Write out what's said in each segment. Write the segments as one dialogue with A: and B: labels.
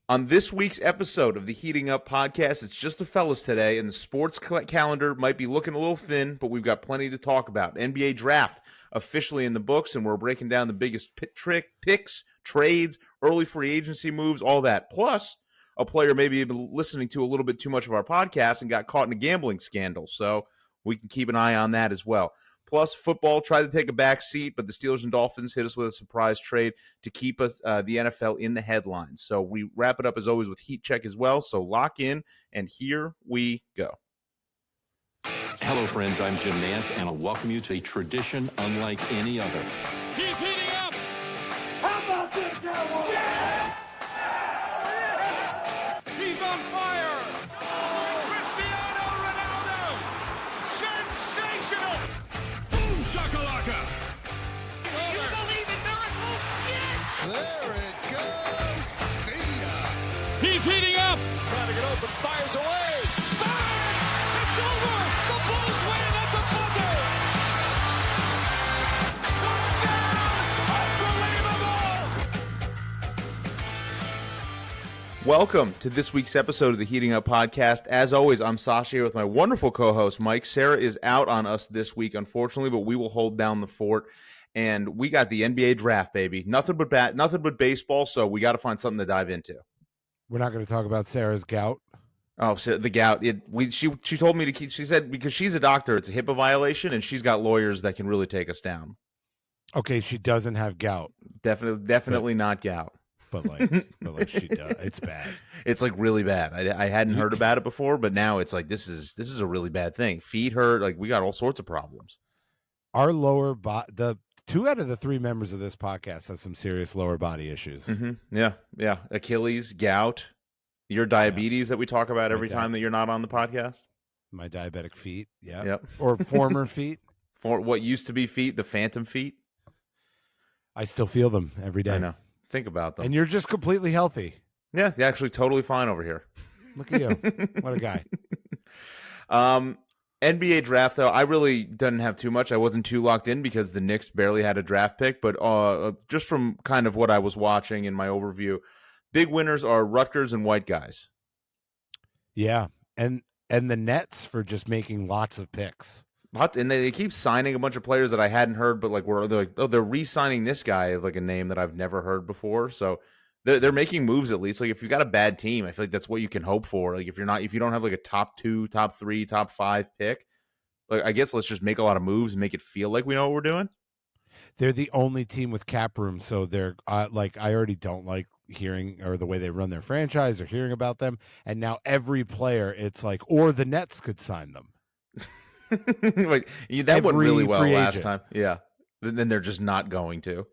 A: On this week's episode of the Heating Up podcast, it's just the fellas today, and the sports calendar might be looking a little thin, but we've got plenty to talk about. NBA draft officially in the books, and we're breaking down the biggest picks, trades, early free agency moves, all that. Plus, a player maybe been listening to a little bit too much of our podcast and got caught in a gambling scandal, so we can keep an eye on that as well. Plus, football tried to take a back seat, but the Steelers and Dolphins hit us with a surprise trade to keep us the NFL in the headlines. So we wrap it up, as always, with Heat Check as well. So lock in, and here we go.
B: Hello, friends. I'm Jim Nance, and I'll welcome you to a tradition unlike any other.
C: He's heating up!
D: How about this, Cowboys? Yeah!
C: He's on fire! Cristiano Ronaldo! Sensational! Boom shakalaka!
D: You believe in miracles? Yes!
E: There it goes. See ya.
C: He's heating up!
E: Trying to get open, fires away.
C: Fire! It's over! The Bulls win at the buzzer! Touchdown! Unbelievable!
A: Welcome to this week's episode of the Heating Up podcast. As always, I'm Sasha here with my wonderful co-host, Mike. Sarah is out on us this week, unfortunately, but we will hold down the fort. And we got the NBA draft, baby. Nothing but baseball, so we got to find something to dive into.
F: We're not going to talk about Sarah's gout.
A: Oh, so the gout. She told me to keep. She said because she's a doctor, it's a HIPAA violation, and she's got lawyers that can really take us down.
F: Okay, she doesn't have gout,
A: Definitely not gout.
F: but like she does. It's bad.
A: It's like really bad. I hadn't heard about it before, but now it's like this is a really bad thing. Feet hurt. Like we got all sorts of problems.
F: Our lower body. The 2 out of the 3 members of this podcast have some serious lower body issues.
A: Mm-hmm. Yeah. Achilles, gout, your diabetes that we talk about every time that you're not on the podcast.
F: My diabetic feet. Yeah.
A: Yep.
F: Or former feet.
A: For what used to be feet, the phantom feet.
F: I still feel them every day.
A: I know. Think about them.
F: And you're just completely healthy.
A: Yeah, you're actually totally fine over here.
F: Look at you. What a guy.
A: NBA draft, though, I really didn't have too much. I wasn't too locked in because the Knicks barely had a draft pick. But just from kind of what I was watching in my overview, big winners are Rutgers and white guys.
F: Yeah. And the Nets for just making lots of picks.
A: And they keep signing a bunch of players that I hadn't heard, but they're re-signing this guy, like a name that I've never heard before. So they're making moves at least. Like if you've got a bad team, I feel like that's what you can hope for. Like if you don't have like a top 2, top 3, top 5 pick, like I guess let's just make a lot of moves and make it feel like we know what we're doing.
F: They're the only team with cap room, so they're like I already don't like hearing or the way they run their franchise or hearing about them. And now every player, it's like, or the Nets could sign them.
A: Like that went really well last
F: agent.
A: time. Yeah, then they're just not going to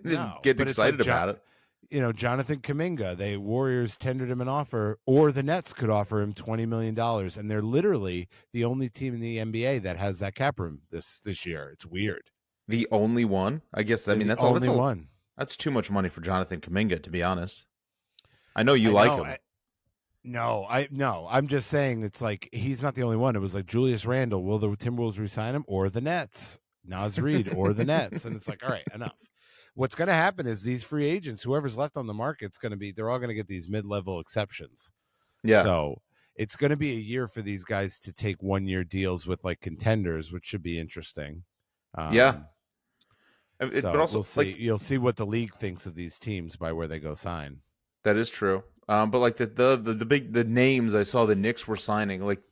F: No,
A: get
F: but
A: excited
F: it's like
A: about it.
F: You know, Jonathan Kuminga, the Warriors tendered him an offer, or the Nets could offer him $20 million, and they're literally the only team in the NBA that has that cap room this year. It's weird.
A: The only one, I guess. I mean, that's
F: only
A: all.
F: One.
A: That's too much money for Jonathan Kuminga, to be honest. I know you like him.
F: I'm just saying it's like he's not the only one. It was like Julius Randle. Will the Timberwolves resign him or the Nets? Naz Reid or the Nets? And it's like, all right, enough. What's going to happen is these free agents, whoever's left on the market, they're all going to get these mid-level exceptions.
A: Yeah.
F: So it's going to be a year for these guys to take 1-year deals with like contenders, which should be interesting.
A: Yeah.
F: But also, you'll see what the league thinks of these teams by where they go sign.
A: That is true. But like the names I saw the Knicks were signing, like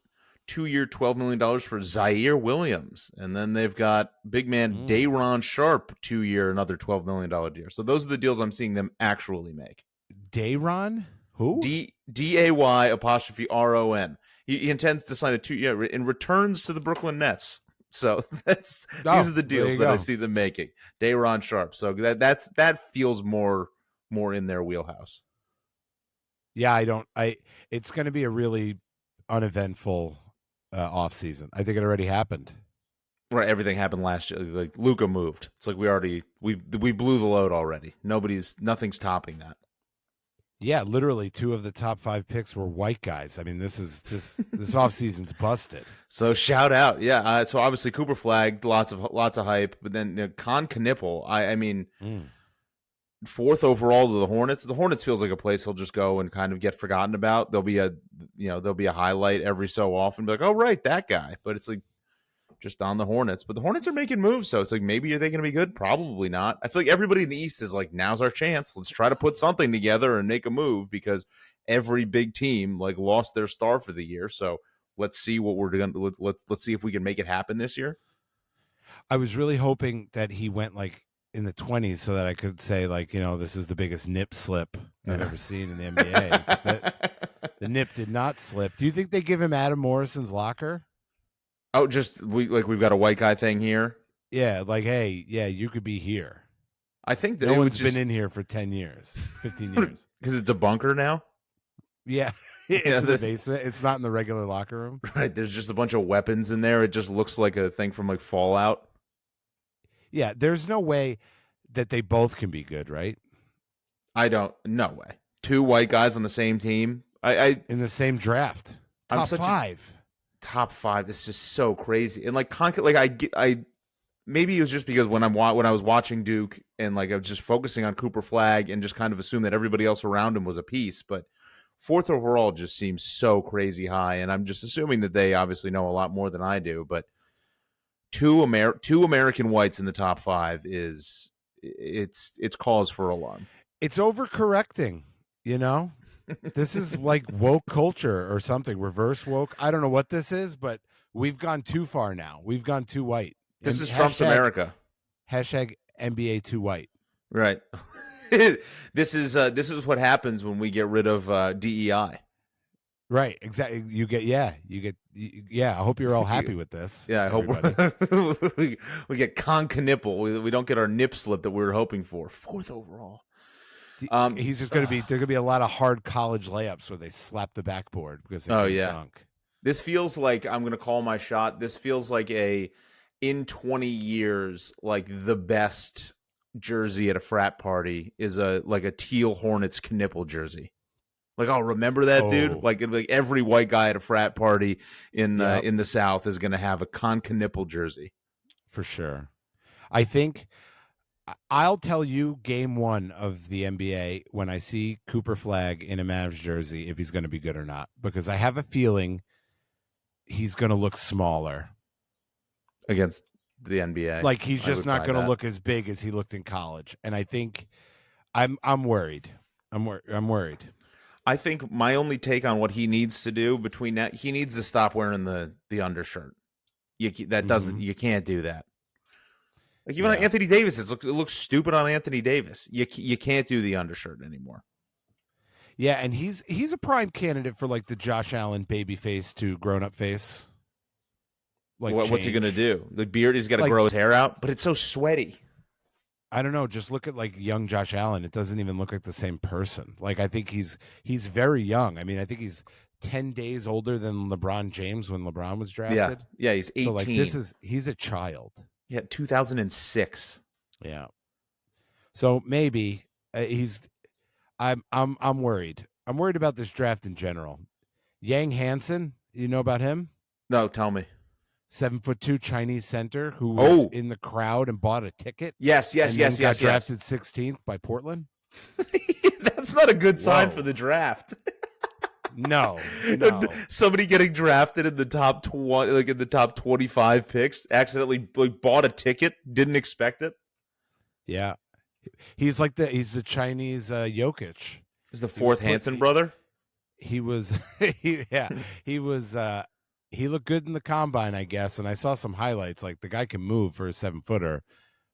A: 2-year, $12 million for Zaire Williams. And then they've got big man Day'Ron Sharpe, 2-year, another $12 million deal. So those are the deals I'm seeing them actually make.
F: Day'Ron? Who?
A: DAY''RON. He intends to sign a 2-year in returns to the Brooklyn Nets. So these are the deals that I see them making. Day'Ron Sharpe. So that feels more in their wheelhouse.
F: Yeah, it's going to be a really uneventful offseason. I think it already happened.
A: Right, everything happened last year. Like Luka moved. It's like we blew the load already. Nothing's topping that.
F: Yeah, literally 2 of the top 5 picks were white guys. I mean, this offseason's busted.
A: So shout out. Yeah, so obviously Cooper flagged, lots of hype, but then Con Knipple, I mean 4th overall to the Hornets. The Hornets feels like a place he'll just go and kind of get forgotten about. There'll be a highlight every so often, be like, oh right, that guy. But it's like just on the Hornets. But the Hornets are making moves, so it's like, maybe are they going to be good? Probably not. I feel like everybody in the East is like, now's our chance. Let's try to put something together and make a move, because every big team like lost their star for the year. So let's see what we're doing. Let's see if we can make it happen this year.
F: I was really hoping that he went like in the 20s so that I could say, like, this is the biggest nip slip I've ever seen in the NBA. But the nip did not slip. Do you think they give him Adam Morrison's locker?
A: Oh, just we've got a white guy thing here.
F: Yeah, like, hey, yeah, you could be here.
A: I think that
F: no one's been in here for 10 years, 15 years.
A: Because it's a bunker now?
F: Yeah, it's in the basement. It's not in the regular locker room.
A: Right, there's just a bunch of weapons in there. It just looks like a thing from like Fallout.
F: Yeah, there's no way that they both can be good, right?
A: No way. 2 white guys on the same team.
F: In the same draft. Top 5.
A: Top 5 is just so crazy. And like maybe it was just because when I was watching Duke and like I was just focusing on Cooper Flagg and just kind of assumed that everybody else around him was a piece, but 4th overall just seems so crazy high, and I'm just assuming that they obviously know a lot more than I do, but two American whites in the top 5 it's cause for alarm.
F: It's overcorrecting, This is like woke culture or something, reverse woke. I don't know what this is, but we've gone too far now. We've gone too white.
A: This is Trump's America.
F: Hashtag NBA too white.
A: Right. This is what happens when we get rid of DEI.
F: Right. Exactly. I hope you're all happy with this.
A: Yeah, I hope we get con nipple. We don't get our nip slip that we were hoping for. 4th overall.
F: He's just going to be. There's going to be a lot of hard college layups where they slap the backboard because they can't dunk.
A: This feels like, I'm going to call my shot. This feels like in 20 years, like the best jersey at a frat party is a teal Hornets Knipple jersey. Like, oh, remember that, dude? Like every white guy at a frat party in the South is going to have a Con Knipple jersey.
F: For sure. I think I'll tell you game 1 of the NBA when I see Cooper Flagg in a Mavs jersey if he's going to be good or not, because I have a feeling he's going to look smaller
A: against the NBA.
F: Like he's just not going to look as big as he looked in college, and I think I'm worried. I'm worried.
A: I think my only take on what he needs to do between that, he needs to stop wearing the undershirt. You can't do that. Like even on Anthony Davis, it looks stupid on Anthony Davis. You can't do the undershirt anymore.
F: Yeah, and he's a prime candidate for like the Josh Allen baby face to grown up face. Like
A: what's he gonna do? The beard, he's got to grow his hair out, but it's so sweaty.
F: I don't know. Just look at like young Josh Allen. It doesn't even look like the same person. Like I think he's very young. I mean, I think he's 10 days older than LeBron James when LeBron was drafted.
A: Yeah, he's 18.
F: So like he's a child.
A: Yeah, 2006.
F: Yeah. So maybe I'm worried. I'm worried about this draft in general. Yang Hansen, you know about him?
A: No, tell me.
F: 7'2" Chinese center who was in the crowd and bought a ticket.
A: Yes.
F: Got drafted 16th by Portland.
A: That's not a good sign for the draft.
F: No.
A: Somebody getting drafted in the top 20, like in the top 25 picks, accidentally like bought a ticket, didn't expect it.
F: Yeah, he's the Chinese Jokic.
A: He's the 4th Hansen brother.
F: He was, he looked good in the combine, I guess, and I saw some highlights. Like the guy can move for a 7-footer,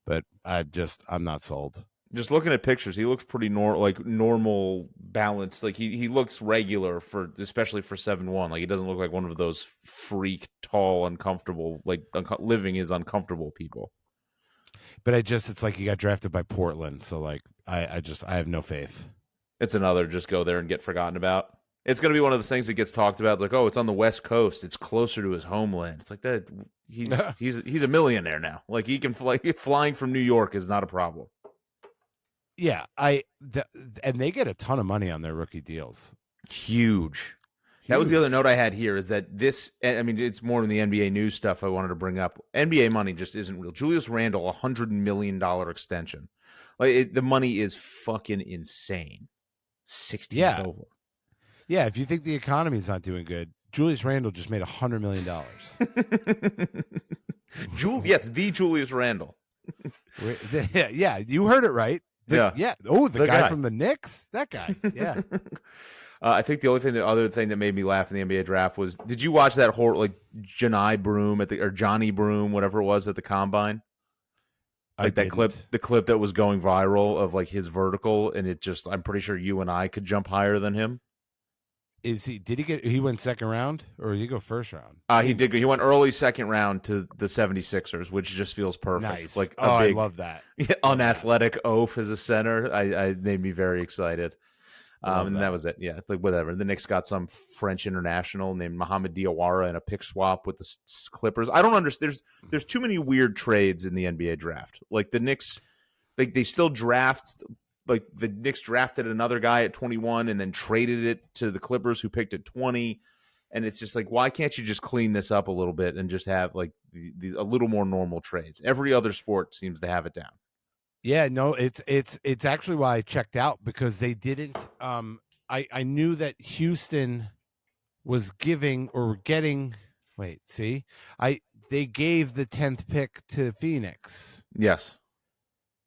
F: but I'm not sold.
A: Just looking at pictures, he looks pretty normal balanced. Like he looks regular especially for 7'1". Like he doesn't look like one of those freak tall, uncomfortable, like living is uncomfortable people.
F: But it's like he got drafted by Portland, so like I have no faith.
A: It's another just go there and get forgotten about. It's going to be one of those things that gets talked about. Like, oh, it's on the West Coast. It's closer to his homeland. It's like that. He's a millionaire now. Like he can fly. Flying from New York is not a problem.
F: Yeah, and they get a ton of money on their rookie deals.
A: Huge. That was the other note I had here is that this, I mean, it's more in the NBA news stuff I wanted to bring up. NBA money just isn't real. Julius Randle, $100 million extension. Like the money is fucking insane. 16
F: Yeah.
A: over.
F: Yeah, if you think the economy's not doing good, Julius Randle just made $100 million.
A: Yes, the Julius Randle.
F: Yeah, you heard it right.
A: Yeah.
F: Oh, the guy
A: guy
F: from the Knicks? That guy. Yeah.
A: I think the other thing that made me laugh in the NBA draft was, did you watch that whole Johnny Broom Johnny Broom, whatever it was, at the combine? Like that clip, the clip that was going viral of like his vertical, and I'm pretty sure you and I could jump higher than him.
F: He went second round, or did he go first round?
A: He did. He went early second round to the 76ers, which just feels perfect.
F: Nice.
A: Like
F: I love that.
A: Unathletic oaf as a center. I made me very excited. And that was it. Yeah, like whatever. The Knicks got some French international named Mohamed Diawara in a pick swap with the Clippers. I don't understand. There's too many weird trades in the NBA draft. Like the Knicks, they still draft. Like the Knicks drafted another guy at 21 and then traded it to the Clippers, who picked at 20. And it's just like, why can't you just clean this up a little bit and just have like a little more normal trades? Every other sport seems to have it down.
F: Yeah, no, it's actually why I checked out, because they didn't. I knew that Houston was giving or getting. Wait, see, they gave the 10th pick to Phoenix.
A: Yes.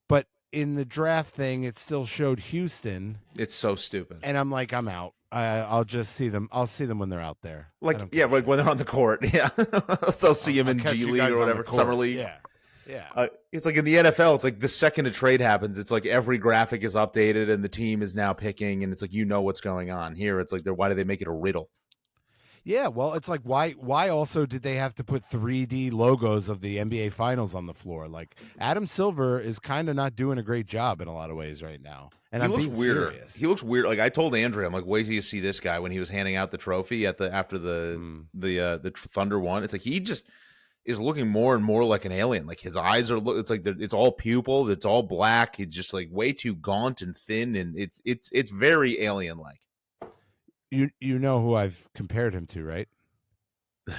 F: But in the draft thing, it still showed Houston.
A: It's so stupid.
F: And I'm like, I'm out. I'll just see them. I'll see them when they're out there.
A: Like when they're on the court. Yeah, I'll see them in G League or whatever, Summer League.
F: Yeah.
A: It's like in the NFL, it's like the second a trade happens, it's like every graphic is updated and the team is now picking, and it's like, what's going on. Here, it's like, why do they make it a riddle?
F: Yeah, well, it's like, why also did they have to put 3D logos of the NBA Finals on the floor? Like, Adam Silver is kind of not doing a great job in a lot of ways right now. And
A: he
F: I'm
A: looks
F: being
A: weirder.
F: serious.
A: He looks weird. Like I told Andrea, I'm like, wait till you see this guy when he was handing out the trophy after the Thunder won. It's like he just is looking more and more like an alien. Like his eyes are, it's like it's all pupil, it's all black. He's just like way too gaunt and thin, and it's very alien like.
F: You know who I've compared him to, right?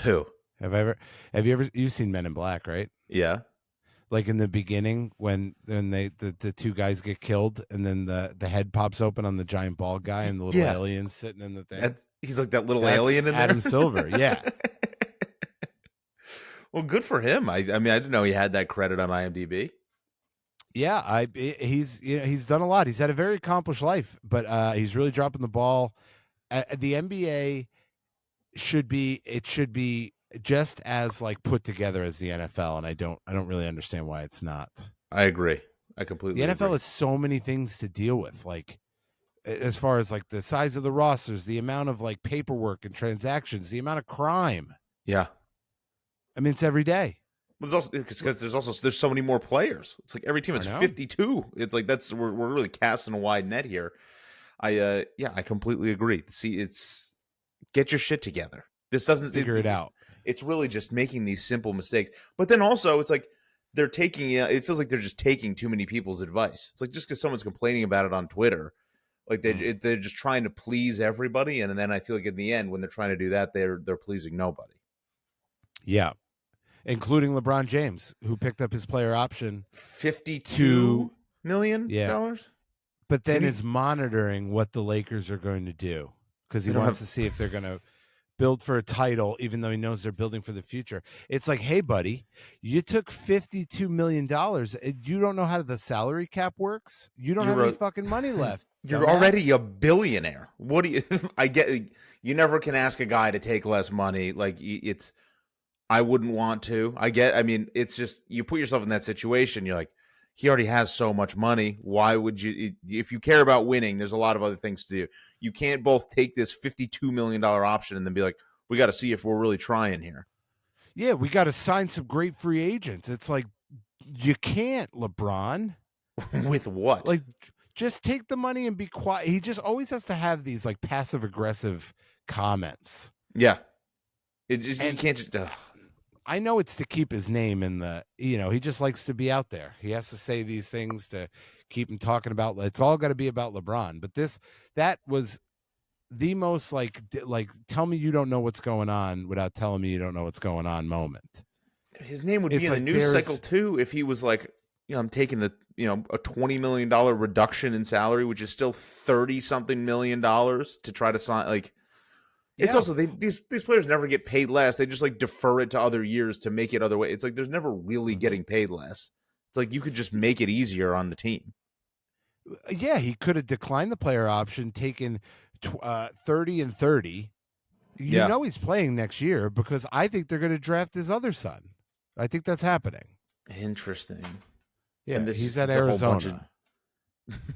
A: Who?
F: You've seen Men in Black, right?
A: Yeah.
F: Like in the beginning when the two guys get killed and then the head pops open on the giant bald guy and the little alien sitting in the thing.
A: He's like that little alien in there.
F: Adam Silver, yeah.
A: Well, good for him. I mean, I didn't know he had that credit on IMDb.
F: Yeah, he's done a lot. He's had a very accomplished life, but he's really dropping the ball. The NBA should be just as like put together as the NFL, and I don't really understand why it's not.
A: I agree. I completely agree.
F: The NFL has so many things to deal with, like as far as like the size of the rosters, the amount of like paperwork and transactions, the amount of crime.
A: Yeah.
F: I mean, it's every day.
A: Well, because there's so many more players. It's like every team is 52. It's like we're really casting a wide net here. I completely agree. See, get your shit together. This doesn't
F: figure it out.
A: It's really just making these simple mistakes. But then also, it's like they're taking. It feels like they're just taking too many people's advice. It's like just because someone's complaining about it on Twitter, like they're just trying to please everybody, and then I feel like in the end, when they're trying to do that, they're pleasing nobody.
F: Yeah, including LeBron James, who picked up his player option,
A: $52 million.
F: But then is monitoring what the Lakers are going to do because he wants to see if they're going to build for a title, even though he knows they're building for the future. It's like, hey, buddy, you took $52 million. You don't know how the salary cap works. You don't have any fucking money left.
A: You're already a billionaire. What do you? I get. You never can ask a guy to take less money. Like I wouldn't want to. I mean, it's just you put yourself in that situation. You're like, he already has so much money. Why would you? If you care about winning, there's a lot of other things to do. You can't both take this $52 million option and then be like, we got to see if we're really trying here.
F: Yeah, we got to sign some great free agents. It's like, you can't, LeBron.
A: With what?
F: Like, just take the money and be quiet. He just always has to have these like passive aggressive comments.
A: Yeah. You can't just.
F: I know it's to keep his name in the, he just likes to be out there. He has to say these things to keep him talking about. It's all got to be about LeBron. But that was the most like tell me you don't know what's going on without telling me you don't know what's going on moment.
A: His name would be in the news cycle too if he was like, I'm taking a $20 million reduction in salary, which is still 30-something million dollars to try to sign. Like, it's also these players never get paid less. They just like defer it to other years to make it other way. It's like there's never really getting paid less. It's like you could just make it easier on the team.
F: Yeah, he could have declined the player option, taken 30 and 30. You know he's playing next year because I think they're going to draft his other son. I think that's happening.
A: Interesting.
F: Yeah,
A: and
F: he's at Arizona.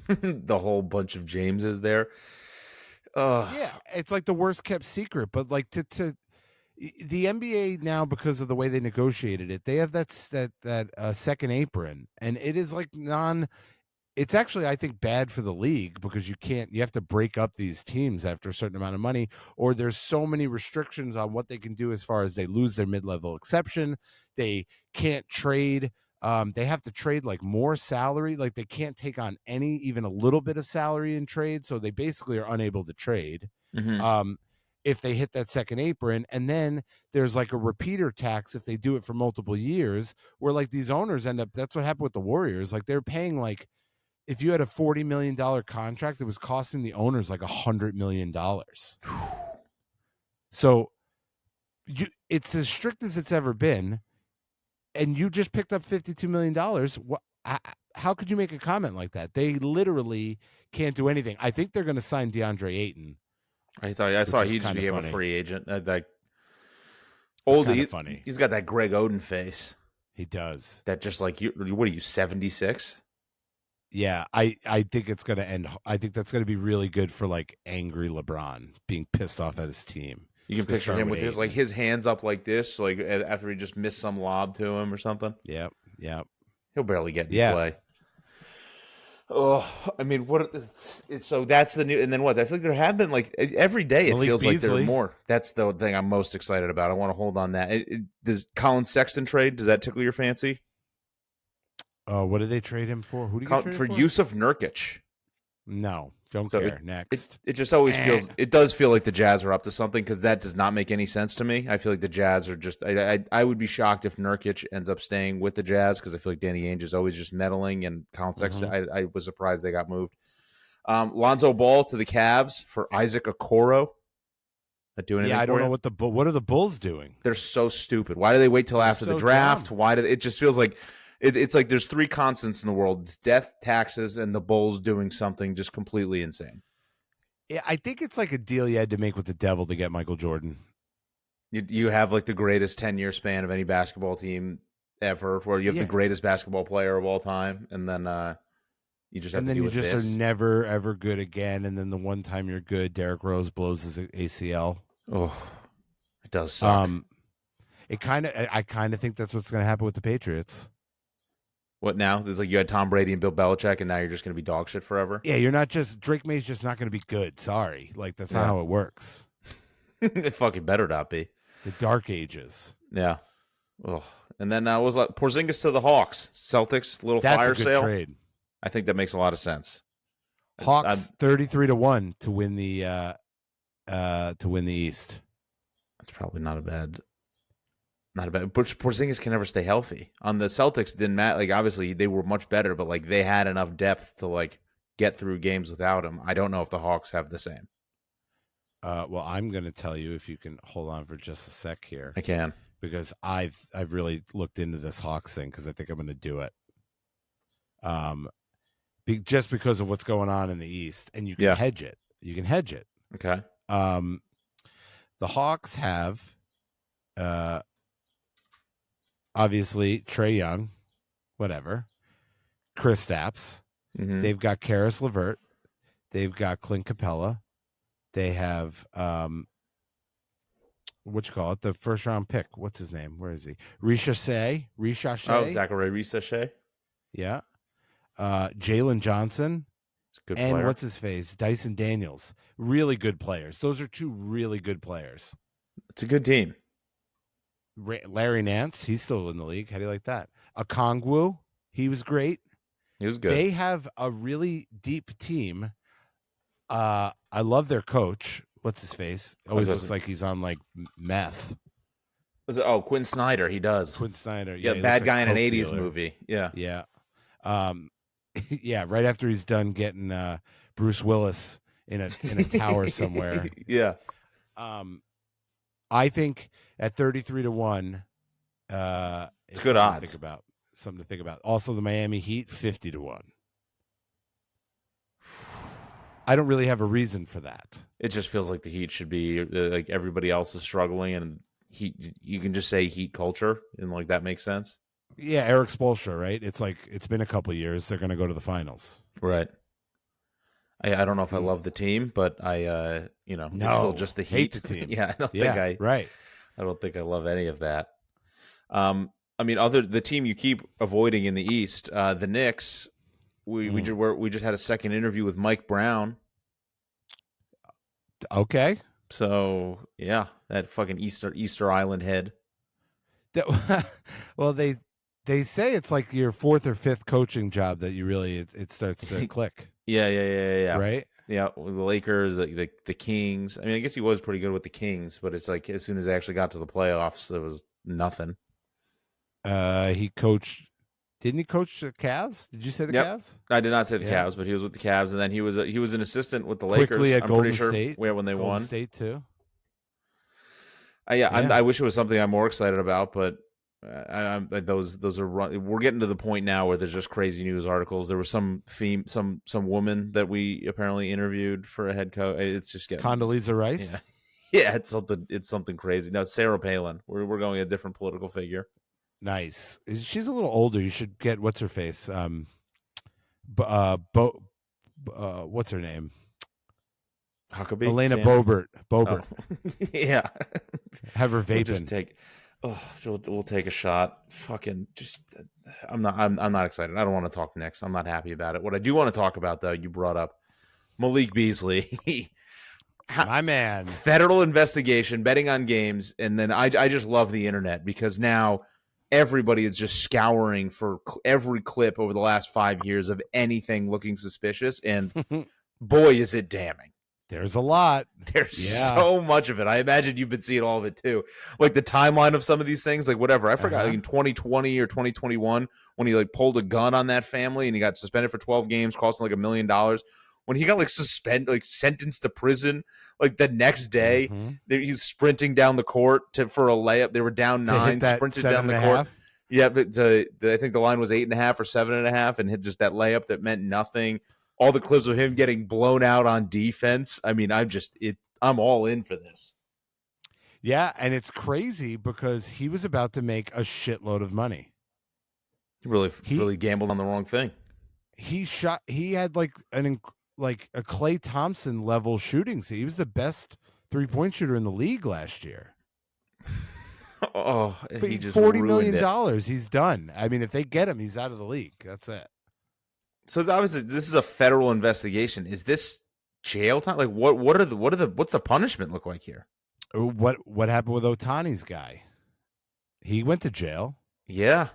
A: The whole bunch of Jameses there.
F: Yeah, it's like the worst kept secret. But like to the NBA now, because of the way they negotiated it, they have that second apron, and it is like It's actually, I think, bad for the league because you have to break up these teams after a certain amount of money, or there's so many restrictions on what they can do as far as they lose their mid-level exception. They can't trade. They have to trade like more salary. Like they can't take on even a little bit of salary in trade. So they basically are unable to trade if they hit that second apron. And then there's like a repeater tax if they do it for multiple years, where like these owners end up, that's what happened with the Warriors. Like they're paying like, if you had a $40 million contract, it was costing the owners like $100 million. So it's as strict as it's ever been. And you just picked up $52 million. How could you make a comment like that? They literally can't do anything. I think they're going to sign DeAndre Ayton.
A: I saw he just became a free agent.
F: Funny.
A: He's got that Greg Oden face.
F: He does.
A: That just like, what are you, 76?
F: Yeah, I think it's going to end. I think that's going to be really good for like angry LeBron being pissed off at his team.
A: You can picture him with his hands up like this, like after he just missed some lob to him or something.
F: Yep.
A: He'll barely get any play. Oh, I mean, so that's the new, and then what? I feel like there have been like every day. Malik feels Beasley. Like there are more. That's the thing I'm most excited about. I want to hold on that. Does Colin Sexton trade? Does that tickle your fancy?
F: What did they trade him for? Who did you trade
A: for?
F: For
A: Yusuf Nurkic.
F: No, don't care. Next.
A: It just always feels. It does feel like the Jazz are up to something because that does not make any sense to me. I feel like the Jazz are just. I would be shocked if Nurkic ends up staying with the Jazz because I feel like Danny Ainge is always just meddling, and Colin Sexton. I was surprised they got moved. Lonzo Ball to the Cavs for Isaac Okoro. Not doing anything.
F: I don't know what are the Bulls doing?
A: They're so stupid. Why do they wait till after the draft?
F: Dumb.
A: Why do it just feels like. It's like there's three constants in the world. It's death, taxes, and the Bulls doing something just completely insane.
F: Yeah, I think it's like a deal you had to make with the devil to get Michael Jordan.
A: You have like the greatest 10-year span of any basketball team ever, where you have the greatest basketball player of all time, and then you just have to deal with this. And then you just
F: are never, ever good again, and then the one time you're good, Derrick Rose blows his ACL.
A: Oh, it does suck.
F: I kind of think that's what's going to happen with the Patriots.
A: What now? It's like you had Tom Brady and Bill Belichick, and now you're just going to be dog shit forever?
F: Yeah, you're not just – Drake May's just not going to be good. Sorry. Like, that's not how it works.
A: It fucking better not be.
F: The dark ages.
A: Yeah. Ugh. And then was like Porzingis to the Hawks. Celtics, little fire sale.
F: Trade.
A: I think that makes a lot of sense.
F: Hawks 33-1 to win the East.
A: That's probably not a bad – Not bad. But Porzingis can never stay healthy. On the Celtics, didn't matter. Like obviously they were much better, but like they had enough depth to like get through games without him. I don't know if the Hawks have the same.
F: Well, I'm going to tell you if you can hold on for just a sec here.
A: I can
F: because I've really looked into this Hawks thing because I think I'm going to do it. Just because of what's going on in the East, and you can hedge it. You can hedge it.
A: Okay.
F: The Hawks have. Obviously, Trae Young, whatever. Kristaps.
A: Mm-hmm.
F: They've got Karis LeVert. They've got Clint Capella. They have what you call it? The first round pick. What's his name? Where is he? Ricochet.
A: Oh, Zachary Ricochet.
F: Yeah. Jalen Johnson.
A: Good
F: and
A: player.
F: What's his face? Dyson Daniels. Really good players. Those are two really good players.
A: It's a good team.
F: Larry Nance, he's still in the league. How do you like that? Okongwu, he was great.
A: He was good.
F: They have a really deep team. I love their coach. What's his face? Always looks like he's on like meth.
A: Quinn Snyder. He does.
F: Quinn Snyder.
A: Yeah, bad guy in an 80s movie. Yeah.
F: Yeah. Yeah, right after he's done getting Bruce Willis in a tower somewhere.
A: Yeah.
F: I think at 33-1,
A: It's good odds.
F: Something to think about. Also, the Miami Heat 50-1. I don't really have a reason for that.
A: It just feels like the Heat should be like everybody else is struggling, and you can just say Heat culture, and like that makes sense.
F: Yeah, Eric Spoelstra, right? It's like it's been a couple of years. They're going to go to the finals.
A: Right. I don't know if I love the team, but it's still just the Heat.
F: Hate the team.
A: Yeah, I don't think I love any of that. The team you keep avoiding in the East, the Knicks. We just had a second interview with Mike Brown.
F: Okay.
A: So yeah, that fucking Easter Island head.
F: Well, they say it's like your fourth or fifth coaching job that you really it starts to click.
A: Yeah.
F: Right.
A: Yeah, the Lakers, the Kings. I mean, I guess he was pretty good with the Kings, but it's like as soon as they actually got to the playoffs, there was nothing.
F: He coached. Didn't he coach the Cavs? Did you say the Cavs?
A: I did not say the Cavs, but he was with the Cavs, and then he was an assistant with the Lakers.
F: Quickly at
A: I'm
F: Golden
A: pretty sure
F: State.
A: when they
F: Golden
A: won.
F: State too.
A: I wish it was something I'm more excited about, but those are we're getting to the point now where there's just crazy news articles. There was some woman that we apparently interviewed for a head coach. It's just getting
F: Condoleezza Rice.
A: Yeah, it's something crazy. No, it's Sarah Palin. We're going a different political figure.
F: Nice. She's a little older. You should get what's her face. What's her name?
A: Huckabee?
F: Elena
A: Sam?
F: Boebert.
A: Oh. Yeah.
F: Have her vaping.
A: We'll take a shot. Fucking just. I'm not excited. I don't want to talk next. I'm not happy about it. What I do want to talk about, though, you brought up Malik Beasley.
F: My man.
A: Federal investigation, betting on games, and then I just love the internet because now everybody is just scouring for every clip over the last 5 years of anything looking suspicious, and boy, is it damning.
F: There's a lot.
A: There's so much of it. I imagine you've been seeing all of it too. Like the timeline of some of these things, like whatever. I forgot like in 2020 or 2021 when he like pulled a gun on that family and he got suspended for 12 games, costing like $1 million. When he got like sentenced to prison, like the next day, he's sprinting down the court for a layup. They were down 9, sprinted down the court. Yeah, but I think the line was 8.5 or 7.5, and hit just that layup that meant nothing. All the clips of him getting blown out on defense. I mean, I'm all in for this.
F: Yeah, and it's crazy because he was about to make a shitload of money.
A: He really gambled on the wrong thing.
F: He had like a Klay Thompson level shooting. So he was the best 3-point shooter in the league last year.
A: And he just
F: $40 million. He's done. I mean, if they get him, he's out of the league. That's it.
A: So obviously, this is a federal investigation. Is this jail time? Like, what's the punishment look like here?
F: What happened with Otani's guy? He went to jail.
A: Yeah,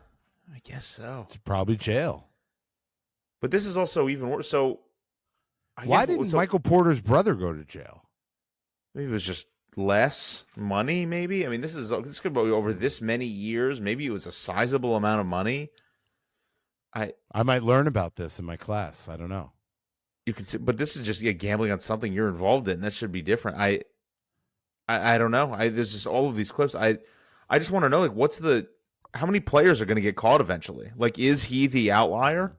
A: I guess so.
F: It's probably jail.
A: But this is also even worse. So,
F: why didn't Michael Porter's brother go to jail?
A: Maybe it was just less money. Maybe. I mean, this could be over this many years. Maybe it was a sizable amount of money.
F: I might learn about this in my class. I don't know.
A: You can see, but this is just gambling on something you're involved in. That should be different. I don't know. There's just all of these clips. I just want to know, like, how many players are going to get caught eventually? Like, is he the outlier?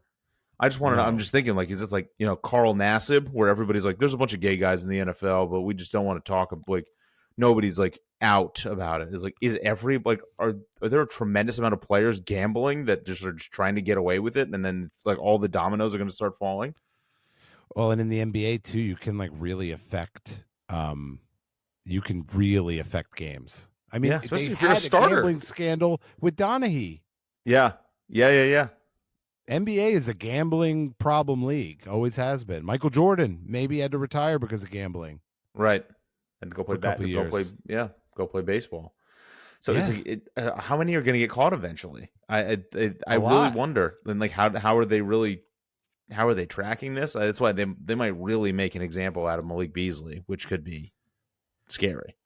A: I just want to know. I'm just thinking, like, is it like, Carl Nassib, where everybody's like, there's a bunch of gay guys in the NFL, but we just don't want to talk. Like, nobody's like out about it. It's like, are there a tremendous amount of players gambling that just are just trying to get away with it, and then it's like all the dominoes are going to start falling?
F: Well, and in the NBA too, you can like really affect. You can really affect games. I mean,
A: especially if you're a starter.
F: Gambling scandal with Donaghy.
A: Yeah.
F: NBA is a gambling problem league. Always has been. Michael Jordan maybe had to retire because of gambling.
A: Right. And go play go play baseball. So it's like, how many are going to get caught eventually? I really wonder. And like, how are they tracking this? That's why they might really make an example out of Malik Beasley, which could be scary.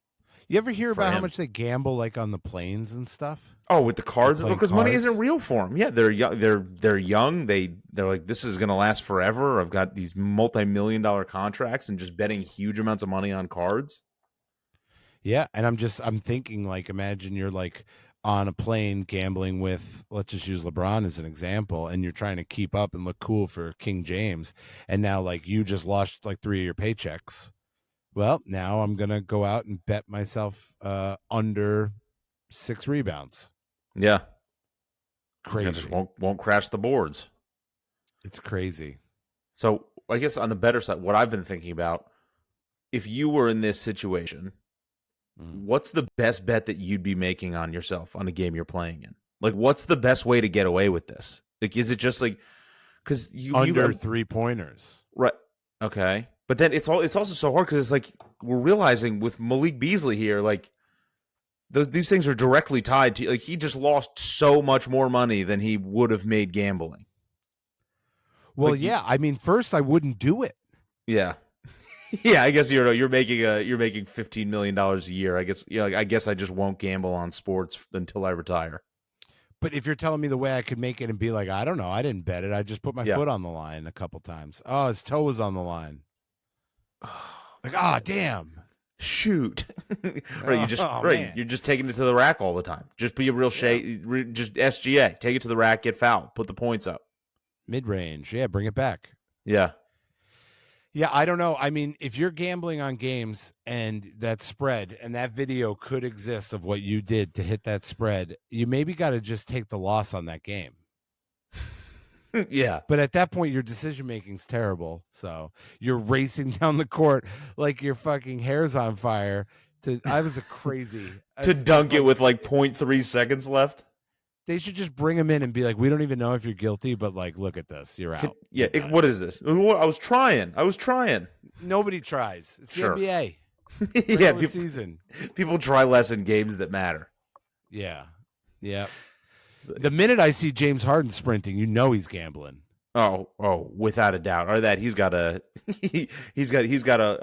F: You ever hear
A: for
F: about how
A: him.
F: much they gamble like on the planes and stuff?
A: Oh, with the cards,
F: playing
A: because money isn't
F: cards?
A: real for them. Yeah, they're young. They're young. They're like, this is gonna last forever. I've got these multi-million-dollar contracts and just betting huge amounts of money on cards.
F: Yeah, and I'm thinking like, imagine you're like on a plane gambling with, let's just use LeBron as an example, and you're trying to keep up and look cool for King James, and now like you just lost like 3 of your paychecks. Well, now I'm gonna go out and bet myself under 6 rebounds.
A: Yeah,
F: Crazy.
A: it just won't crash the boards.
F: It's crazy.
A: So I guess on the better side, what I've been thinking about, if you were in this situation, what's the best bet that you'd be making on yourself on a game you're playing in? Like, what's the best way to get away with this? Like, is it just like, because you
F: Under
A: have,
F: 3-pointers.
A: right? Okay, but then it's also so hard because it's like we're realizing with Malik Beasley here, like these things are directly tied to, like, he just lost so much more money than he would have made gambling.
F: Well,
A: Like,
F: yeah. I mean, first I wouldn't do it.
A: Yeah. Yeah, I guess you're making $15 million a year. I guess I guess I just won't gamble on sports until I retire.
F: But if you're telling me the way I could make it and be like, I don't know, I didn't bet it. I just put my foot on the line a couple times. Oh, his toe was on the line. Like, damn.
A: Shoot. Right, you're just taking it to the rack all the time. Just be a real just SGA. Take it to the rack, get fouled, put the points up.
F: Mid-range. Yeah, bring it back.
A: Yeah.
F: Yeah, I don't know. I mean, if you're gambling on games and that spread and that video could exist of what you did to hit that spread, you maybe got to just take the loss on that game.
A: Yeah.
F: But at that point, your decision making's terrible. So you're racing down the court like your fucking hair's on fire. I was a crazy
A: to dunk it with like 0.3 seconds left.
F: They should just bring him in and be like, we don't even know if you're guilty, but like, look at this. You're out.
A: Yeah. What is this? I was trying.
F: Nobody tries. It's the NBA.
A: Yeah.
F: Season.
A: People try less in games that matter.
F: Yeah. Yeah. The minute I see James Harden sprinting, you know he's gambling.
A: Oh, without a doubt. Or that he's got a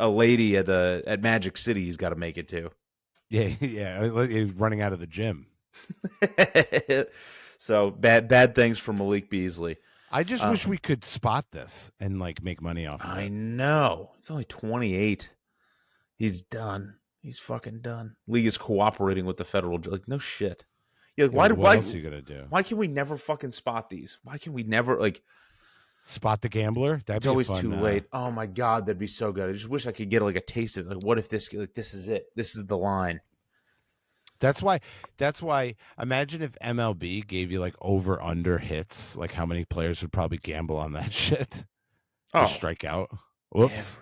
A: lady at Magic City he's got to make it to.
F: Yeah. He's running out of the gym.
A: So bad things for Malik Beasley.
F: I just wish we could spot this and like make money off of it.
A: I know. It's only 28. He's done. He's fucking done. League is cooperating with the federal. Like, no shit. Yeah. What else are
F: you gonna do?
A: Why can we never fucking spot these? Why can we never like
F: spot the gambler?
A: It's always too late. Oh my god, that'd be so good. I just wish I could get like a taste of it. Like, what if this is it? This is the line.
F: That's why imagine if MLB gave you like over under hits, like how many players would probably gamble on that shit? Strike out. Whoops.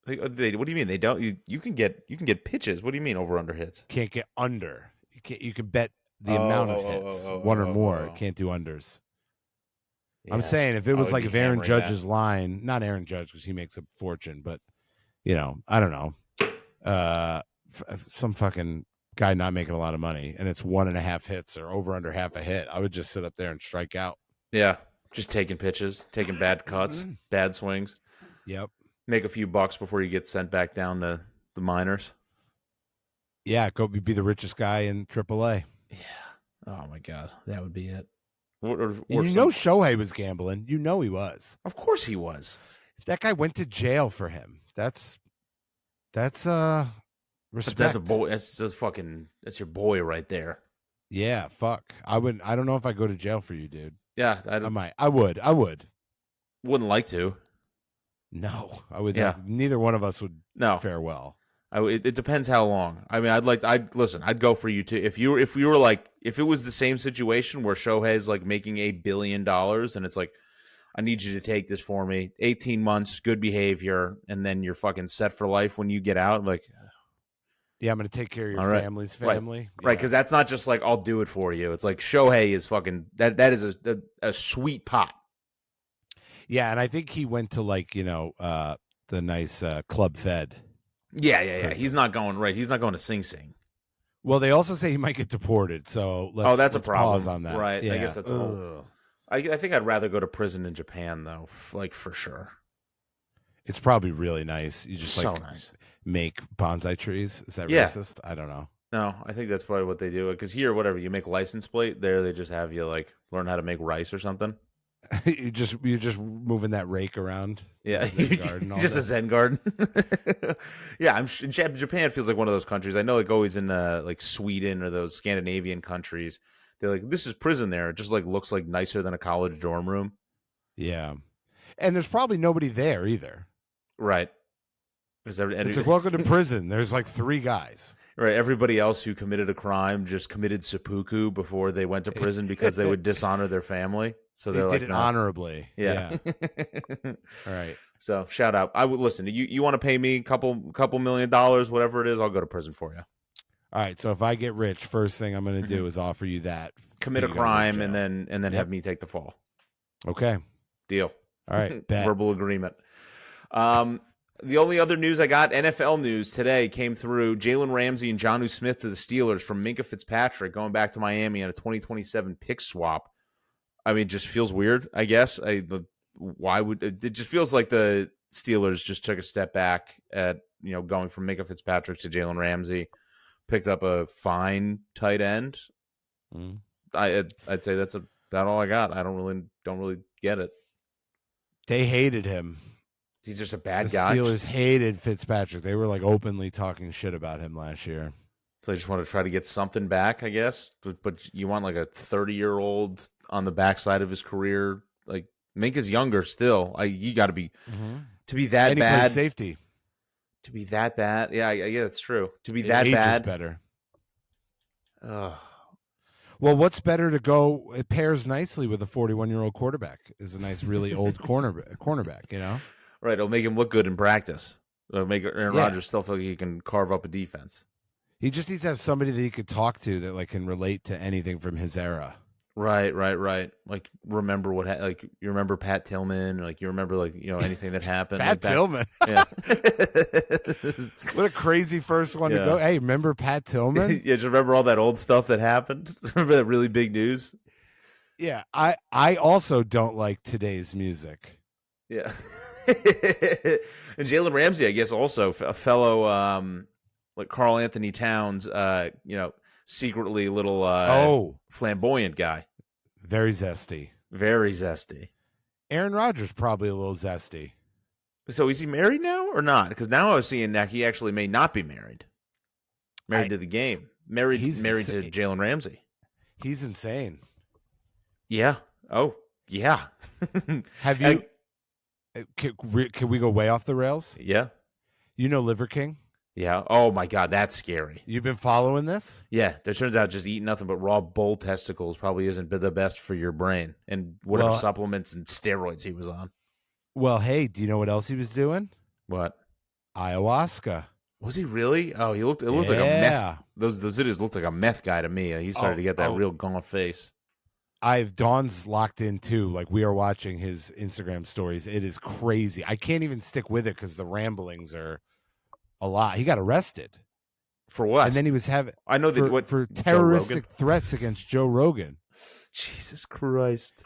A: What do you mean? They don't you can get pitches. What do you mean over under hits?
F: Can't get under. You can bet the amount of hits. One or more. Can't do unders. Yeah. I'm saying if it was like if Aaron Judge's line, not Aaron Judge because he makes a fortune, but I don't know. Some fucking guy not making a lot of money and it's 1.5 hits or over under half a hit, I would just sit up there and strike out.
A: Yeah, just taking pitches, taking bad cuts, bad swings.
F: Yep.
A: Make a few bucks before you get sent back down to the minors.
F: Yeah, go be the richest guy in AAA.
A: Yeah. Oh my god, that would be it.
F: Shohei was gambling. You know he was.
A: Of course he was.
F: That guy went to jail for him. That's respect.
A: That's a boy. That's your boy right there.
F: Yeah, fuck. I don't know if I go to jail for you, dude.
A: Yeah,
F: I might. I would.
A: Wouldn't like to.
F: No, I would.
A: Yeah.
F: Neither one of us would fare well.
A: It depends how long. I mean, I'd go for you too. If it was the same situation where Shohei's like making $1 billion and it's like, I need you to take this for me, 18 months, good behavior, and then you're fucking set for life when you get out. I'm like,
F: yeah, I'm going to take care of your family's family.
A: Right, because that's not just like, I'll do it for you. It's like Shohei is fucking, that is a sweet pot.
F: Yeah, and I think he went to like, the nice Club Fed.
A: Yeah. He's not going to Sing Sing.
F: Well, they also say he might get deported, so
A: that's a problem.
F: Pause on that.
A: Right,
F: yeah.
A: I guess that's I think I'd rather go to prison in Japan, though, like for sure.
F: It's probably really nice. You just
A: so nice.
F: make bonsai trees. Is that
A: Yeah.
F: racist? I don't know.
A: No, I think that's probably what they do. Because here, whatever, you make license plate. There, they just have you like learn how to make rice or something.
F: you're just moving that rake around.
A: Yeah,
F: Zen garden all
A: just
F: day.
A: a Zen garden. Yeah, Japan feels like one of those countries. I know, like always in like Sweden or those Scandinavian countries, they're like, this is prison there. It just like looks like nicer than a college dorm room.
F: Yeah, and there's probably nobody there either.
A: Right.
F: It's like, welcome to prison. There's like 3 guys.
A: Right. Everybody else who committed a crime just committed seppuku before they went to prison because they would dishonor their family. So
F: They
A: they're
F: did
A: like,
F: it
A: no.
F: honorably.
A: Yeah.
F: All right.
A: So shout out. I would listen. You want to pay me a couple $1 million, whatever it is, I'll go to prison for you.
F: All right. So if I get rich, first thing I'm going to do is offer you that.
A: Commit a
F: You gotta go to
A: crime
F: jail.
A: and then have me take the fall.
F: Okay.
A: Deal.
F: All right. Bet.
A: Verbal agreement. The only other news I got, NFL news today, came through. Jalen Ramsey and Jonnu Smith to the Steelers from Minka Fitzpatrick going back to Miami on a 2027 pick swap. I mean, it just feels weird, I guess. Why would it just feels like the Steelers just took a step back at, going from Minka Fitzpatrick to Jalen Ramsey, picked up a fine tight end. I'd say that's about all I got. I don't really get it.
F: They hated him.
A: He's just a bad
F: The
A: guy.
F: Steelers hated Fitzpatrick. They were like openly talking shit about him last year.
A: So they just want to try to get something back, I guess. But you want like a 30-year-old on the backside of his career. Like Minka's younger still. You got to be to be that
F: And he plays
A: bad.
F: safety.
A: To be that bad. Yeah, that's true. To be
F: It
A: that
F: ages
A: bad.
F: better.
A: Ugh.
F: Well, what's better to go? It pairs nicely with a 41-year-old quarterback. Is a nice, really old cornerback.
A: Right, it'll make him look good in practice. It'll make Aaron
F: Yeah.
A: Rodgers still feel like he can carve up a defense.
F: He just needs to have somebody that he could talk to that like can relate to anything from his era.
A: Right. Like remember like you remember Pat Tillman, or like you remember like anything that happened.
F: Pat
A: like
F: Tillman.
A: Yeah.
F: What a crazy first one to
A: Yeah.
F: go. Hey, remember Pat Tillman?
A: Yeah, just remember all that old stuff that happened. Remember that really big news?
F: Yeah, I also don't like today's music.
A: Yeah. And Jalen Ramsey, I guess, also a fellow like Karl Anthony Towns, secretly little flamboyant guy.
F: Very zesty.
A: Very zesty.
F: Aaron Rodgers probably a little zesty.
A: So is he married now or not? Because now I was seeing that he actually may not be married. Married to the game. Married to Jalen Ramsey.
F: He's insane.
A: Yeah. Oh, yeah.
F: Have you? Can we go way off the rails?
A: Yeah.
F: You know Liver King?
A: Yeah. Oh my God, that's scary.
F: You've been following this?
A: Yeah. There turns out just eating nothing but raw bull testicles probably isn't the best for your brain, and whatever supplements and steroids he was on.
F: Well, hey, do you know what else he was doing?
A: What?
F: Ayahuasca.
A: Was he really? Oh, it looked like a meth. Those videos looked like a meth guy to me. He started to get that real gaunt face.
F: Dawn's locked in too. Like we are watching his Instagram stories. It is crazy. I can't even stick with it because the ramblings are a lot. He got arrested
A: for what?
F: And then he was having.
A: I know that
F: for terroristic threats against Joe Rogan.
A: Jesus Christ.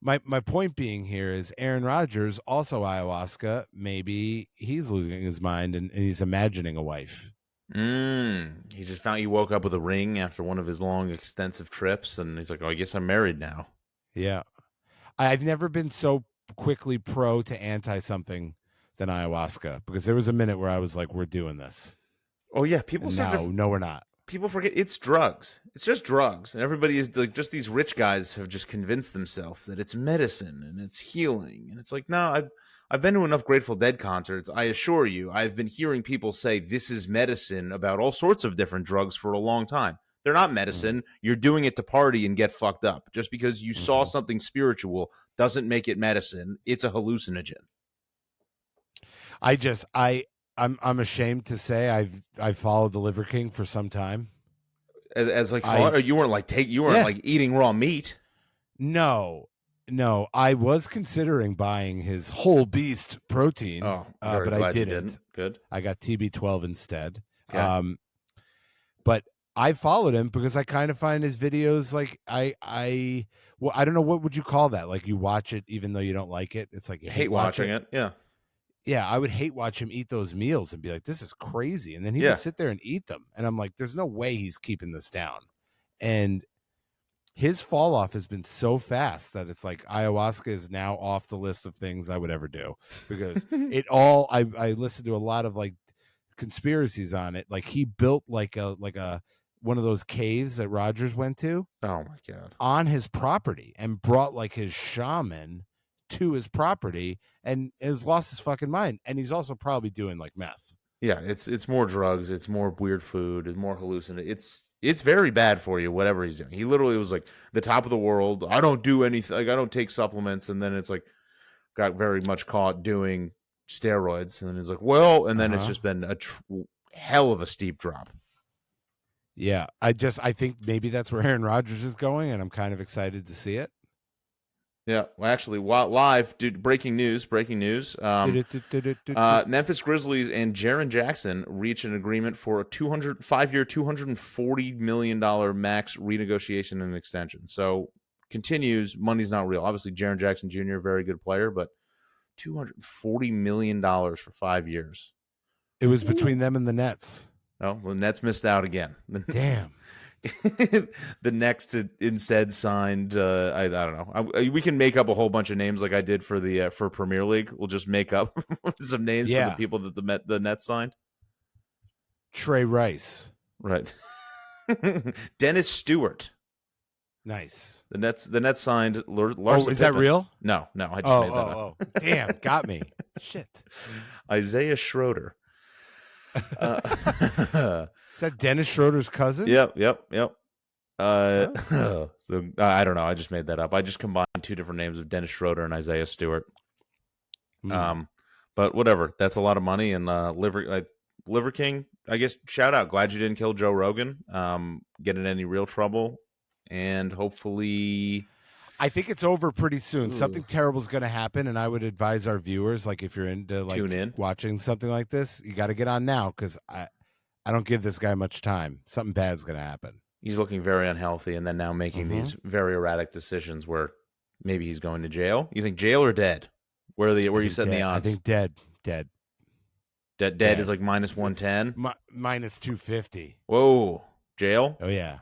F: My point being here is Aaron Rodgers, also ayahuasca. Maybe he's losing his mind and he's imagining a wife.
A: He just he woke up with a ring after one of his long, extensive trips, and he's like, "Oh, I guess I'm married now."
F: Yeah, I've never been so quickly pro to anti something than ayahuasca because there was a minute where I was like, "We're doing this."
A: Oh yeah, people say
F: no, we're not.
A: People forget it's drugs. It's just drugs, and everybody is like, just these rich guys have just convinced themselves that it's medicine and it's healing, and it's like, no, I've been to enough Grateful Dead concerts. I assure you, I've been hearing people say this is medicine about all sorts of different drugs for a long time. They're not medicine. You're doing it to party and get fucked up. Just because you saw something spiritual doesn't make it medicine. It's a hallucinogen.
F: I'm ashamed to say I've followed the Liver King for some time.
A: As like fun, or you weren't like like eating raw meat.
F: No, I was considering buying his whole beast protein, but I didn't.
A: Good.
F: I got TB12 instead.
A: Okay.
F: But I followed him because I kind of find his videos like I don't know, what would you call that? Like you watch it even though you don't like it. It's like you
A: hate watching it. Yeah.
F: Yeah, I would hate watch him eat those meals and be like, this is crazy. And then he
A: Yeah.
F: would sit there and eat them. And I'm like, there's no way he's keeping this down. And his fall off has been so fast that it's like ayahuasca is now off the list of things I would ever do, because I listened to a lot of like conspiracies on it. Like he built like a one of those caves that Rogers went to
A: Oh my God.
F: on his property and brought like his shaman to his property and has lost his fucking mind. And he's also probably doing like meth.
A: Yeah, it's more drugs, it's more weird food, it's more hallucinant. It's very bad for you, whatever he's doing. He literally was like the top of the world. I don't do anything. Like I don't take supplements, and then it's like got very much caught doing steroids, and then it's like, well, and then it's just been a hell of a steep drop.
F: Yeah, I think maybe that's where Aaron Rodgers is going, and I'm kind of excited to see it.
A: Yeah, well, actually, live, dude, breaking news. Memphis Grizzlies and Jaren Jackson reach an agreement for a 5-year, $240 million max renegotiation and extension. So continues, money's not real. Obviously, Jaren Jackson Jr., very good player, but $240 million for 5 years.
F: It was between them and the Nets.
A: Oh, the Nets missed out again.
F: Damn.
A: The next instead signed I don't know. We can make up a whole bunch of names like I did for the for Premier League. We'll just make up some names for the people that the Nets signed.
F: Trey Rice,
A: right? Dennis Stewart.
F: Nice.
A: The Nets signed Larson.
F: Oh, is
A: Pippen.
F: that real?
A: No, I just made that up.
F: Damn, got me. Shit.
A: Isaiah Schroeder.
F: Is that Dennis Schroeder's cousin?
A: Yep. So I don't know. I just made that up. I just combined two different names of Dennis Schroeder and Isaiah Stewart. But whatever. That's a lot of money. And Liver King, I guess, shout out. Glad you didn't kill Joe Rogan. Get in any real trouble. And hopefully,
F: I think it's over pretty soon. Something terrible is going to happen, and I would advise our viewers, like if you're into like
A: tune in.
F: Watching something like this, you got to get on now, because I don't give this guy much time. Something bad's going to happen.
A: He's looking very unhealthy, and then now making these very erratic decisions where maybe he's going to jail. You think jail or dead? Where are you setting the odds?
F: I think dead.
A: Dead is like minus 110.
F: Minus 250.
A: Whoa, jail?
F: Oh yeah.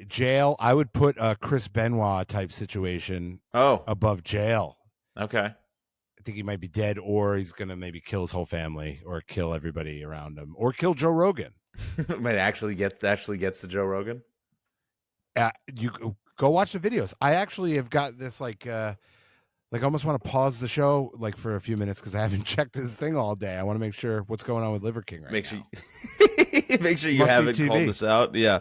F: Jail. I would put a Chris Benoit type situation above jail.
A: Okay.
F: I think he might be dead, or he's going to maybe kill his whole family, or kill everybody around him, or kill Joe Rogan.
A: Might actually gets to Joe Rogan.
F: You go watch the videos. I actually have got this like I almost want to pause the show like for a few minutes because I haven't checked this thing all day. I want to make sure what's going on with Liver King right now.
A: Make sure you haven't called this out. Yeah.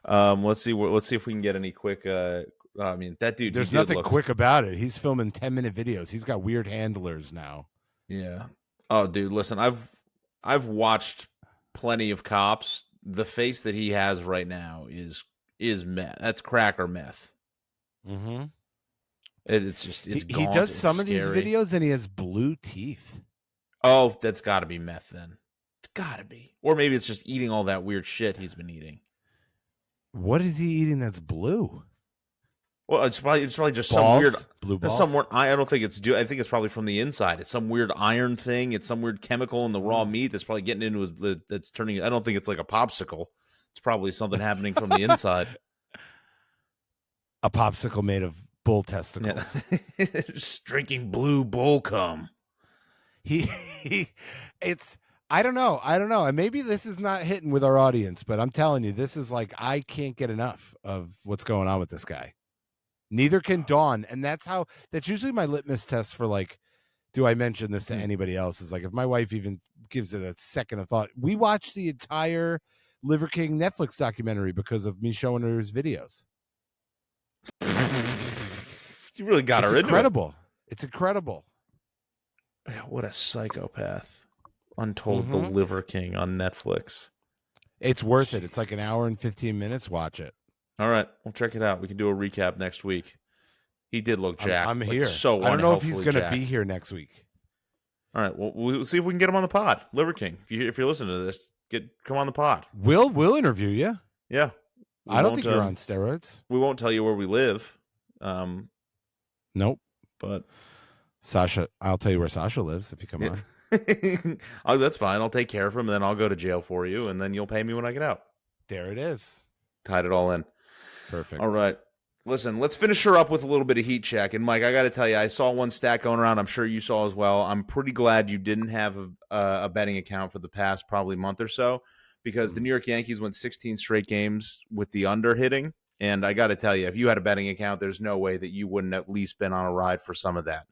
A: Let's see if we can get any quick. I mean, that dude.
F: There's nothing quick about it. He's filming 10-minute videos. He's got weird handlers now.
A: Yeah. Oh, dude, listen. I've watched plenty of Cops. The face that he has right now is meth. That's crack or meth.
F: Mm-hmm.
A: It's
F: he does some of these videos and he has blue teeth.
A: Oh, that's got to be meth then. It's got to be, or maybe it's just eating all that weird shit he's been eating.
F: What is he eating that's blue?
A: Well, it's probably just
F: balls?
A: some weird
F: blue balls.
A: I don't think it's I think it's probably from the inside. It's some weird iron thing. It's some weird chemical in the raw meat that's probably getting into his. That's turning. I don't think it's like a popsicle. It's probably something happening from the inside.
F: A popsicle made of bull testicles.
A: Yeah. Just drinking blue bull cum.
F: It's. I don't know. And maybe this is not hitting with our audience, but I'm telling you, this is like I can't get enough of what's going on with this guy. Neither can Dawn, and that's usually my litmus test for like, do I mention this to anybody else? Is like if my wife even gives it a second of thought. We watched the entire Liver King Netflix documentary because of me showing her his videos.
A: You really got her
F: incredible.
A: Into it.
F: It's incredible.
A: Yeah, what a psychopath. Untold the Liver King on Netflix.
F: It's worth it. It's like an hour and 15 minutes. Watch it.
A: All right, we'll check it out. We can do a recap next week. He did look jacked.
F: I'm
A: like,
F: here.
A: So
F: I don't know if he's going to be here next week.
A: All right, well, we'll see if we can get him on the pod. Liver King, if you're listening to this, come on the pod.
F: We'll interview you.
A: Yeah,
F: I don't think you're on steroids.
A: We won't tell you where we live.
F: Nope.
A: But
F: Sasha, I'll tell you where Sasha lives if you come on.
A: Oh, that's fine. I'll take care of him, and then I'll go to jail for you, and then you'll pay me when I get out.
F: There it is.
A: Tied it all in.
F: Perfect.
A: All right. Listen, let's finish her up with a little bit of heat check. And, Mike, I got to tell you, I saw one stat going around. I'm sure you saw as well. I'm pretty glad you didn't have a betting account for the past probably month or so, because the New York Yankees went 16 straight games with the under hitting. And I got to tell you, if you had a betting account, there's no way that you wouldn't at least been on a ride for some of that.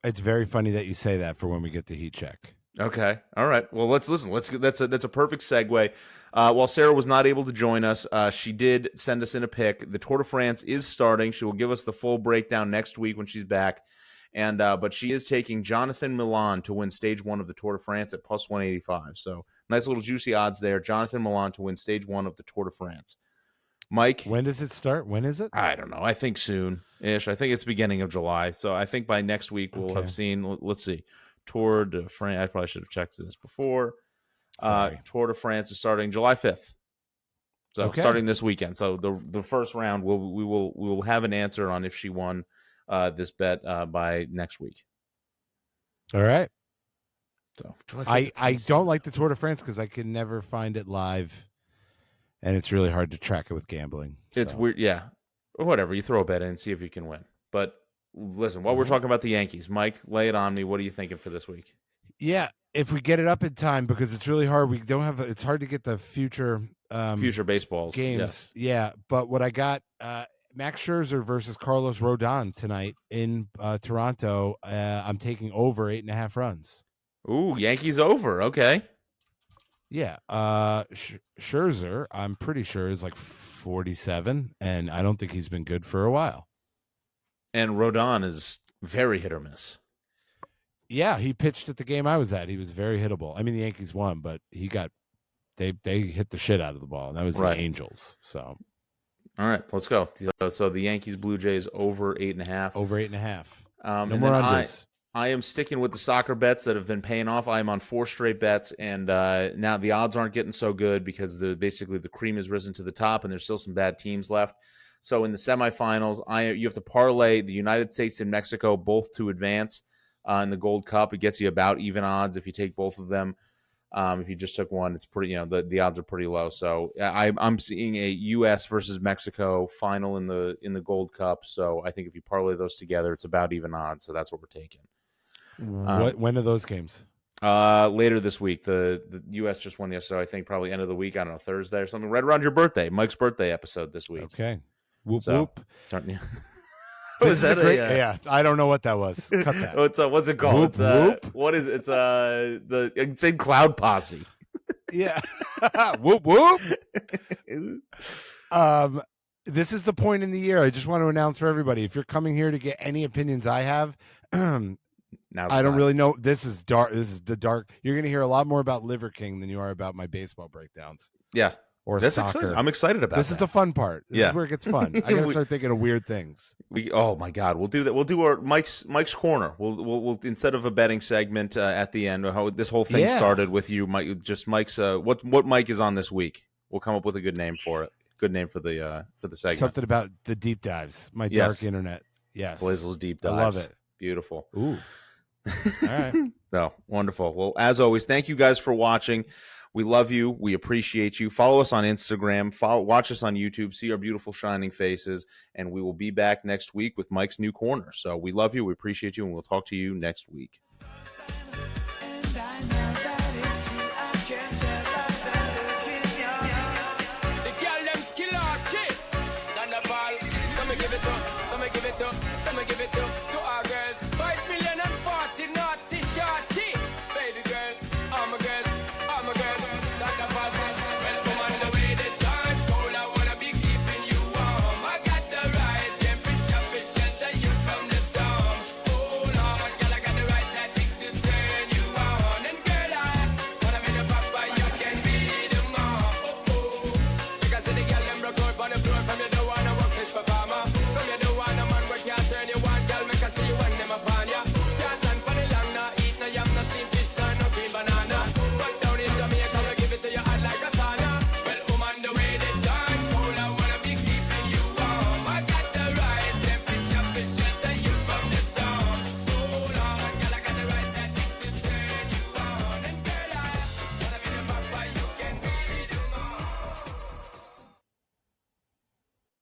F: It's very funny that you say that for when we get to heat check.
A: Okay. All right. Well, let's listen. That's a perfect segue. While Sarah was not able to join us, she did send us in a pick. The Tour de France is starting. She will give us the full breakdown next week when she's back. And but she is taking Jonathan Milan to win stage 1 of the Tour de France at plus 185. So nice little juicy odds there. Jonathan Milan to win stage 1 of the Tour de France. Mike,
F: when does it start? When is it?
A: I don't know. I think soon-ish. I think it's beginning of July. So I think by next week we'll have seen. Let's see. Tour de France. I probably should have checked this before. Tour de France is starting July 5th. So starting this weekend. So the first round we will have an answer on if she won this bet by next week.
F: All right.
A: So
F: I don't like the Tour de France because I can never find it live, and it's really hard to track it with gambling.
A: It's weird, yeah. Or whatever, you throw a bet in and see if you can win. But listen, while we're talking about the Yankees, Mike, lay it on me. What are you thinking for this week?
F: Yeah, if we get it up in time, because it's really hard. We don't have. It's hard to get the future
A: baseballs
F: games.
A: Yes.
F: Yeah, but what I got, Max Scherzer versus Carlos Rodon tonight in Toronto. I'm taking over 8.5 runs.
A: Ooh, Yankees over. Okay.
F: Yeah, Scherzer, I'm pretty sure is like 47, and I don't think he's been good for a while.
A: And Rodon is very hit or miss.
F: Yeah, he pitched at the game I was at. He was very hittable. I mean, the Yankees won, but they hit the shit out of the ball, and that was the Angels. So,
A: all right, let's go. So the Yankees Blue Jays over 8.5.
F: Over 8.5.
A: No more unders. I am sticking with the soccer bets that have been paying off. I am on 4 straight bets, and now the odds aren't getting so good because basically the cream has risen to the top, and there's still some bad teams left. So in the semifinals, you have to parlay the United States and Mexico both to advance in the Gold Cup. It gets you about even odds if you take both of them. If you just took one, it's pretty. The odds are pretty low. So I'm seeing a U.S. versus Mexico final in the Gold Cup. So I think if you parlay those together, it's about even odds. So that's what we're taking.
F: When are those games?
A: Later this week. The U.S. just won yesterday. So I think probably end of the week. I don't know, Thursday or something. Right around your birthday, Mike's birthday episode this week.
F: Okay. Whoop whoop.
A: Was that
F: yeah, I don't know what that was. Cut that.
A: What's it called?
F: Whoop,
A: whoop. What is it? It's the Insane Cloud Posse.
F: Yeah. Whoop whoop. This is the point in the year. I just want to announce for everybody, if you're coming here to get any opinions I have, I don't really know. This is dark. This is the dark. You're going to hear a lot more about Liver King than you are about my baseball breakdowns.
A: Yeah.
F: Or
A: that's
F: soccer.
A: Exciting. I'm excited about
F: this.
A: That.
F: Is the fun part. This is where it gets fun. I got to start thinking of weird things.
A: Oh my God, we'll do that. We'll do our Mike's Corner. We'll instead of a betting segment at the end. How this whole thing started with you, Mike. Just Mike's. What Mike is on this week? We'll come up with a good name for it. Good name for the segment.
F: Something about the deep dives. My dark internet. Yes.
A: Blazel's deep dives.
F: I love it.
A: Beautiful.
F: Ooh. All right.
A: No, wonderful. Well, as always, thank you guys for watching. We love you. We appreciate you. Follow us on Instagram. Watch us on YouTube. See our beautiful shining faces. And we will be back next week with Mike's new corner. So we love you. We appreciate you. And we'll talk to you next week.